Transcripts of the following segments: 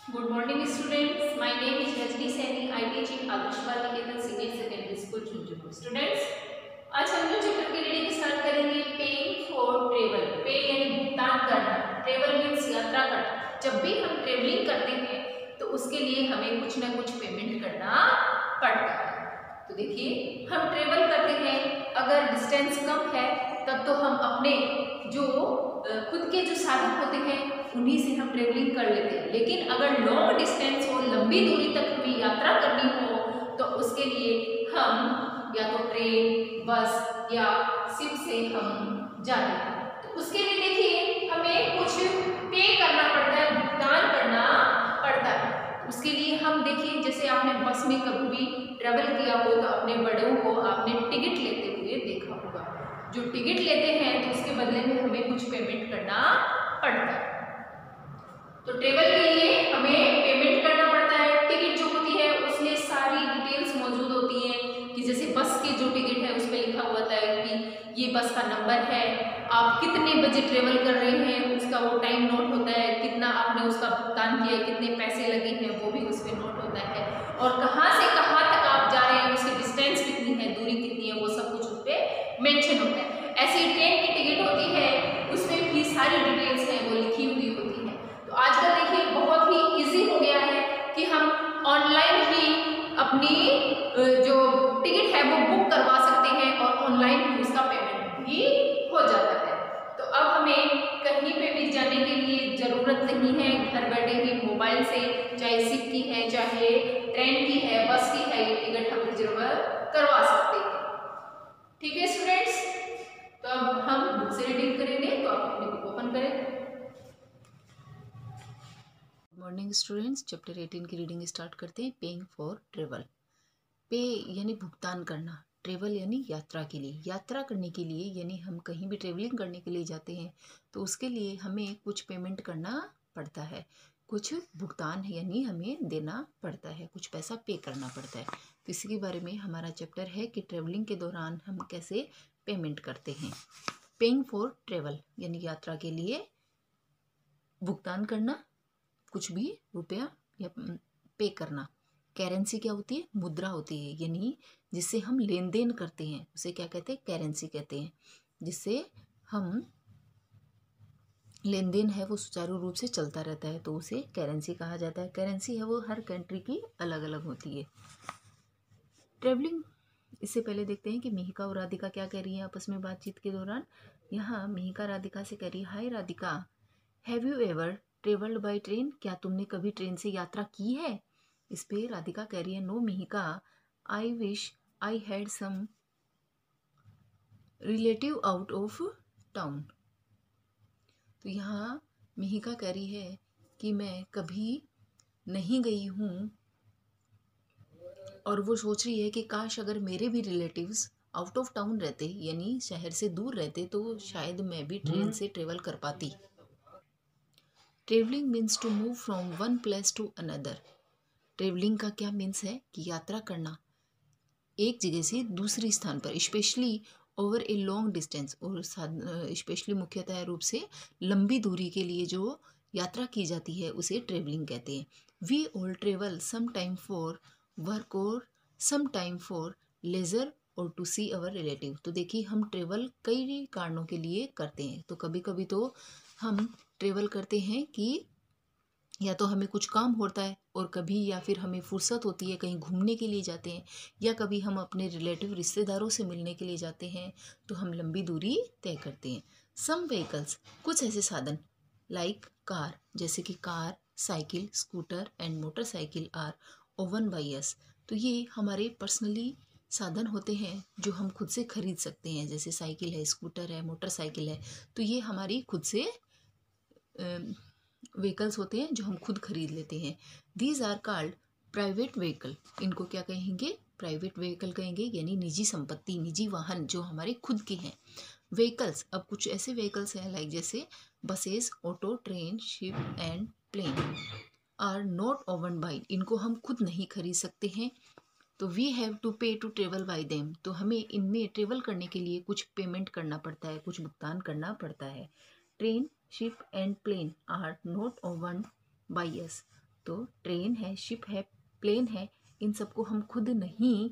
Good morning students. My name is Rajni Saini. I teach in Adarsh Baliketan Senior Secondary School Chunchupur. Students, आज हम लोग chapter की reading start करेंगे। Paying for travel. पे यानी भुगतान करना, ट्रेवल मीन्स यात्रा करना। जब भी हम ट्रेवलिंग करते हैं तो उसके लिए हमें कुछ ना कुछ पेमेंट करना पड़ता है। तो देखिए, हम ट्रेवल करते हैं, अगर डिस्टेंस कम है तब तो हम अपने जो खुद के जो साधन होते हैं उन्हीं से हम ट्रेवलिंग कर लेते हैं। लेकिन अगर लॉन्ग डिस्टेंस हो, लंबी दूरी तक हमें यात्रा करनी हो तो उसके लिए हम या तो ट्रेन, बस या शिप से हम जाते हैं। तो उसके लिए देखिए हमें कुछ पे करना पड़ता है, भुगतान करना पड़ता है। उसके लिए हम देखिए, जैसे आपने बस में कभी भी ट्रेवल किया हो तो अपने बड़ों को आपने टिकट लेते हुए देखा होगा। जो टिकट लेते हैं तो उसके बदले में हमें कुछ पेमेंट करना पड़ता है। तो ट्रेवल के लिए हमें पेमेंट करना पड़ता है। टिकट जो होती है उसमें सारी डिटेल्स मौजूद होती हैं कि जैसे बस की जो टिकट है उस पर लिखा हुआ होता है कि ये बस का नंबर है, आप कितने बजे ट्रेवल कर रहे हैं उसका वो टाइम नोट होता है, कितना आपने उसका भुगतान किया, कितने पैसे लगे हैं वो भी उस पर नोट होता है, और कहाँ से कहाँ तक आप जा रहे हैं, उसकी डिस्टेंस कितनी है, दूरी कितनी है, वो सब कुछ उस पर मेंशन होता है। ऐसी ट्रेन की टिकट होती है, उसमें भी सारी डिटेल्स हैं वो लिखी हुई होती है। तो आजकल देखिए बहुत ही इजी हो गया है कि हम ऑनलाइन ही अपनी जो टिकट है वो बुक करवा सकते हैं और ऑनलाइन ही उसका पेमेंट भी हो जाता है। तो अब हमें कहीं पे भी जाने के लिए जरूरत नहीं है, घर बैठे ही मोबाइल से, चाहे शिप की है, चाहे ट्रेन की है, बस की है, ये टिकट हम रिजर्व करवा सकते हैं। ठीक है स्टूडेंट्स, तो अब हम बुक से रीडिंग करेंगे, तो आप अपनी बुक ओपन करें। मॉर्निंग स्टूडेंट्स, चैप्टर 18 की रीडिंग स्टार्ट करते हैं। Paying for travel. पे यानी भुगतान करना, ट्रेवल यानी यात्रा के लिए। यात्रा करने के लिए यानी हम कहीं भी ट्रेवलिंग करने के लिए जाते हैं तो उसके लिए हमें कुछ पेमेंट करना पड़ता है, कुछ भुगतान यानी हमें देना पड़ता है, कुछ पैसा पे करना पड़ता है। तो इसी के बारे में हमारा चैप्टर है कि ट्रेवलिंग के दौरान हम कैसे पेमेंट करते हैं। पेइंग फॉर ट्रेवल यानी यात्रा के लिए भुगतान करना, कुछ भी रुपया या पे करना। करेंसी क्या होती है? मुद्रा होती है, यानी जिससे हम लेन देन करते हैं उसे क्या कहते हैं? करेंसी कहते हैं। जिससे हम लेन देन है वो सुचारू रूप से चलता रहता है तो उसे करेंसी कहा जाता है। करेंसी है वो हर कंट्री की अलग अलग होती है। ट्रेवलिंग, इससे पहले देखते हैं कि मिहिका और राधिका क्या कह रही है आपस में बातचीत के दौरान। यहाँ मिहिका राधिका से कह रही है, hi Radhika, have you ever travelled by train? क्या तुमने कभी ट्रेन से यात्रा की है? इस पे राधिका कह रही है, no Mihika, I wish I had some relative out of town. तो यहाँ मिहिका कह रही है कि मैं कभी नहीं गई हूँ और वो सोच रही है कि काश अगर मेरे भी रिलेटिव्स आउट ऑफ टाउन रहते, यानी शहर से दूर रहते, तो शायद मैं भी ट्रेन से ट्रेवल कर पाती। Travelling means to move from one place to another. Travelling का क्या मीन्स है? कि यात्रा करना एक जगह से दूसरी स्थान पर, specially over a long distance, और स्पेशली मुख्यतः रूप से लंबी दूरी के लिए जो यात्रा की जाती है उसे ट्रेवलिंग कहते हैं। We all travel some time for work और सम टाइम फॉर लेजर और टू सी अवर रिलेटिव। तो देखिए, हम ट्रेवल कई कारणों के लिए करते हैं। तो कभी कभी तो हम ट्रेवल करते हैं कि या तो हमें कुछ काम होता है, और कभी या फिर हमें फुर्सत होती है कहीं घूमने के लिए जाते हैं, या कभी हम अपने रिलेटिव रिश्तेदारों से मिलने के लिए जाते हैं तो हम लंबी दूरी तय करते हैं। सम व्हीकल्स, कुछ ऐसे साधन, लाइक कार, जैसे कि car, cycle, scooter and motorcycle are owned by us. तो ये हमारे पर्सनली साधन होते हैं जो हम खुद से खरीद सकते हैं, जैसे साइकिल है, स्कूटर है, मोटरसाइकिल है। तो ये हमारी खुद से व्हीकल्स होते हैं जो हम खुद खरीद लेते हैं। These are called private vehicle. इनको क्या कहेंगे? प्राइवेट व्हीकल कहेंगे, यानी निजी संपत्ति, निजी वाहन जो हमारे खुद के हैं। व्हीकल्स, अब कुछ ऐसे व्हीकल्स हैं लाइक जैसे buses, auto, train, ship and plane are not owned by. इनको हम खुद नहीं खरीद सकते हैं, तो we have to pay to travel by them. तो हमें इनमें ट्रेवल करने के लिए कुछ पेमेंट करना पड़ता है, कुछ भुगतान करना पड़ता है। Train, ship and plane are not owned by us. तो ट्रेन है, शिप है, प्लेन है, इन सबको हम खुद नहीं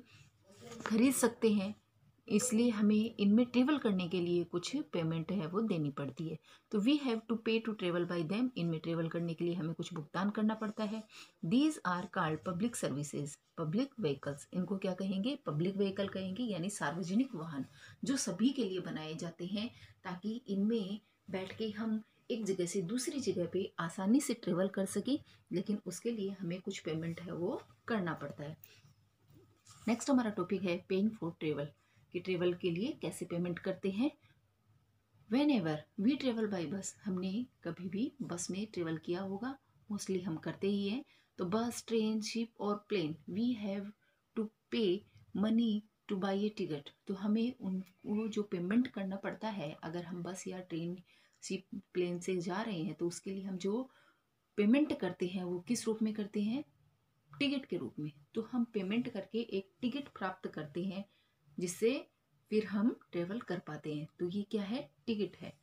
खरीद सकते हैं, इसलिए हमें इनमें ट्रेवल करने के लिए कुछ पेमेंट है वो देनी पड़ती है। तो we have to pay to travel by them, इनमें ट्रेवल करने के लिए हमें कुछ भुगतान करना पड़ता है। These are called public services, public vehicles, इनको क्या कहेंगे? पब्लिक व्हीकल कहेंगे, यानी सार्वजनिक वाहन जो सभी के लिए बनाए जाते हैं, ताकि इनमें बैठ के हम एक जगह से दूसरी जगह पे आसानी से ट्रेवल कर सकें, लेकिन उसके लिए हमें कुछ पेमेंट है वो करना पड़ता है। नेक्स्ट हमारा टॉपिक है पेइंग फॉर ट्रेवल, कि ट्रेवल के लिए कैसे पेमेंट करते हैं। Whenever we travel by bus, हमने कभी भी बस में ट्रेवल किया होगा, मोस्टली हम करते ही हैं। तो बस, ट्रेन, शिप और प्लेन, वी हैव टू पे money to buy a ticket, तो हमें उनको जो पेमेंट करना पड़ता है, अगर हम बस या ट्रेन, शिप, प्लेन से जा रहे हैं, तो उसके लिए हम जो पेमेंट करते हैं वो किस रूप में करते हैं? टिकट के रूप में। तो हम पेमेंट करके एक टिकट प्राप्त करते हैं, जिससे फिर हम ट्रेवल कर पाते हैं। तो ये क्या है? टिकट है।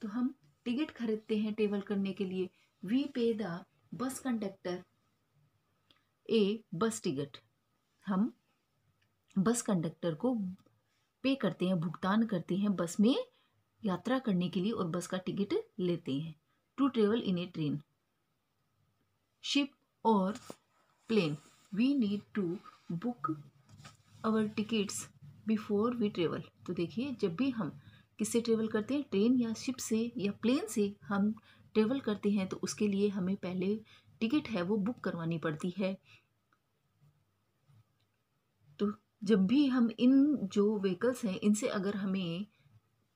तो हम टिकट खरीदते हैं ट्रेवल करने के लिए। वी पे द बस कंडक्टर ए बस टिकट, हम बस कंडक्टर को पे करते हैं, भुगतान करते हैं बस में यात्रा करने के लिए और बस का टिकट लेते हैं। To travel in a train, ship और plane, we need to book our tickets before we travel. तो देखिए, जब भी हम किससे ट्रेवल करते हैं, ट्रेन या शिप से या प्लेन से हम ट्रेवल करते हैं, तो उसके लिए हमें पहले टिकट है वो बुक करवानी पड़ती है। तो जब भी हम इन जो व्हीकल्स हैं, इनसे अगर हमें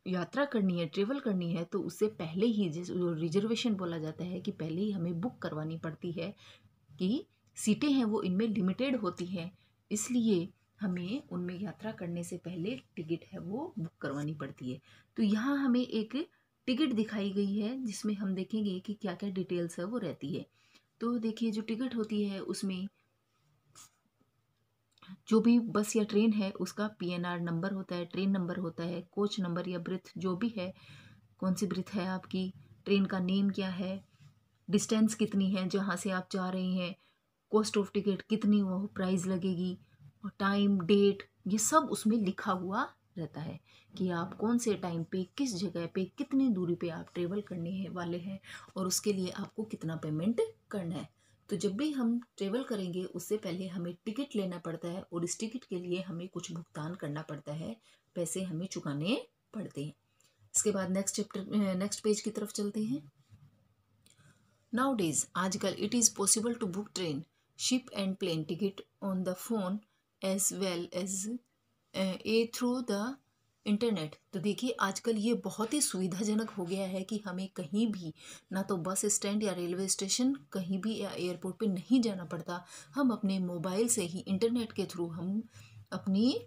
यात्रा करनी है, ट्रेवल करनी है, तो उससे पहले ही जो रिजर्वेशन बोला जाता है, कि पहले ही हमें बुक करवानी पड़ती है, कि सीटें हैं वो इनमें लिमिटेड होती हैं, इसलिए हमें उनमें यात्रा करने से पहले टिकट है वो बुक करवानी पड़ती है। तो यहाँ हमें एक टिकट दिखाई गई है, जिसमें हम देखेंगे कि क्या क्या डिटेल्स है वो रहती है। तो देखिए, जो टिकट होती है उसमें जो भी बस या ट्रेन है उसका PNR नंबर होता है, ट्रेन नंबर होता है, कोच नंबर या ब्रेथ जो भी है, कौन सी ब्रेथ है आपकी, ट्रेन का नेम क्या है, डिस्टेंस कितनी है जहाँ से आप जा रहे हैं, कॉस्ट ऑफ टिकट कितनी वो प्राइस लगेगी, और टाइम, डेट, ये सब उसमें लिखा हुआ रहता है, कि आप कौन से टाइम पे, किस जगह पे, कितनी दूरी पे आप ट्रेवल करने वाले हैं, और उसके लिए आपको कितना पेमेंट करना है। तो जब भी हम ट्रेवल करेंगे, उससे पहले हमें टिकट लेना पड़ता है, और इस टिकट के लिए हमें कुछ भुगतान करना पड़ता है, पैसे हमें चुकाने पड़ते हैं। इसके बाद नेक्स्ट पेज की तरफ चलते हैं। Nowadays, आजकल it is possible to book train, ship and plane ticket on the phone as well as a through the internet. तो देखिए, आजकल ये बहुत ही सुविधाजनक हो गया है कि हमें कहीं भी, ना तो बस स्टैंड या रेलवे स्टेशन, कहीं भी या एयरपोर्ट पे नहीं जाना पड़ता, हम अपने मोबाइल से ही इंटरनेट के थ्रू हम अपनी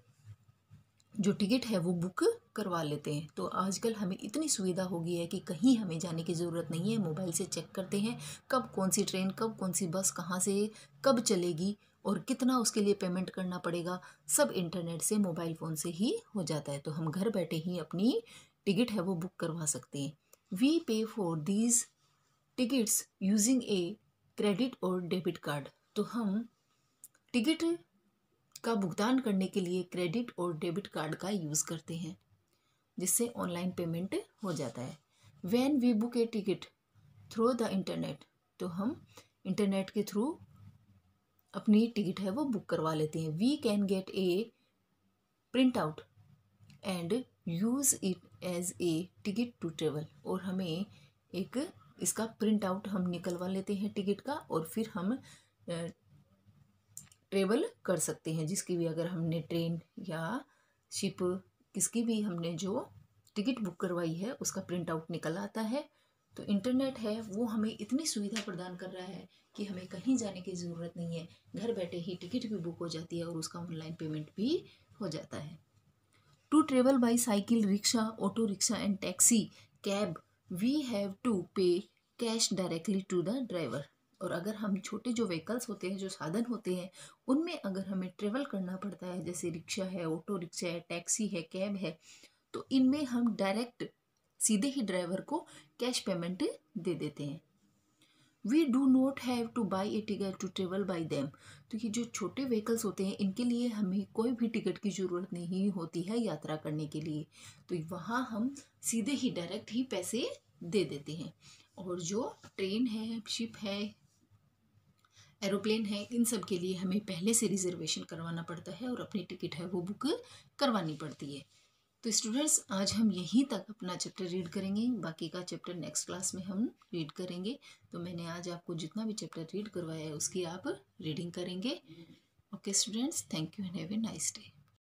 जो टिकट है वो बुक करवा लेते हैं। तो आजकल हमें इतनी सुविधा हो गई है कि कहीं हमें जाने की ज़रूरत नहीं है, मोबाइल से चेक करते हैं कब कौन सी ट्रेन, कब कौन सी बस कहाँ से कब चलेगी, और कितना उसके लिए पेमेंट करना पड़ेगा, सब इंटरनेट से, मोबाइल फ़ोन से ही हो जाता है। तो हम घर बैठे ही अपनी टिकट है वो बुक करवा सकते हैं। वी पे for these tickets using a credit और डेबिट कार्ड। तो हम टिकट का भुगतान करने के लिए क्रेडिट और डेबिट कार्ड का यूज़ करते हैं, जिससे ऑनलाइन पेमेंट हो जाता है। When we book a ticket through the internet, तो हम इंटरनेट के थ्रू अपनी टिकट है वो बुक करवा लेते हैं। We can get a print out and use it as a ticket to travel, और हमें एक इसका प्रिंट आउट हम निकलवा लेते हैं टिकट का, और फिर हम ट्रेवल कर सकते हैं। जिसकी भी, अगर हमने ट्रेन या शिप, किसकी भी हमने जो टिकट बुक करवाई है उसका प्रिंट आउट निकल आता है। तो इंटरनेट है वो हमें इतनी सुविधा प्रदान कर रहा है कि हमें कहीं जाने की ज़रूरत नहीं है, घर बैठे ही टिकट भी बुक हो जाती है और उसका ऑनलाइन पेमेंट भी हो जाता है। To travel by cycle, rickshaw, auto rickshaw and taxi, cab, we have to pay cash directly to the driver. और अगर हम छोटे जो व्हीकल्स होते हैं, जो साधन होते हैं, उनमें अगर हमें ट्रेवल करना पड़ता है, जैसे रिक्शा है, ऑटो रिक्शा है, टैक्सी है, कैब है, तो इनमें हम डायरेक्ट सीधे ही ड्राइवर को कैश पेमेंट दे देते हैं। We do not have to buy a ticket to travel by them. तो ये जो छोटे व्हीकल्स होते हैं इनके लिए हमें कोई भी टिकट की ज़रूरत नहीं होती है यात्रा करने के लिए। तो वहाँ हम सीधे ही डायरेक्ट ही पैसे दे देते हैं। और जो ट्रेन है, शिप है, एरोप्लेन है, इन सब के लिए हमें पहले से रिजर्वेशन करवाना पड़ता है और अपनी टिकट है वो बुक करवानी पड़ती है। तो स्टूडेंट्स, आज हम यहीं तक अपना चैप्टर रीड करेंगे, बाकी का चैप्टर नेक्स्ट क्लास में हम रीड करेंगे। तो मैंने आज आपको जितना भी चैप्टर रीड करवाया है उसकी आप रीडिंग करेंगे। Okay students, thank you and have a nice day.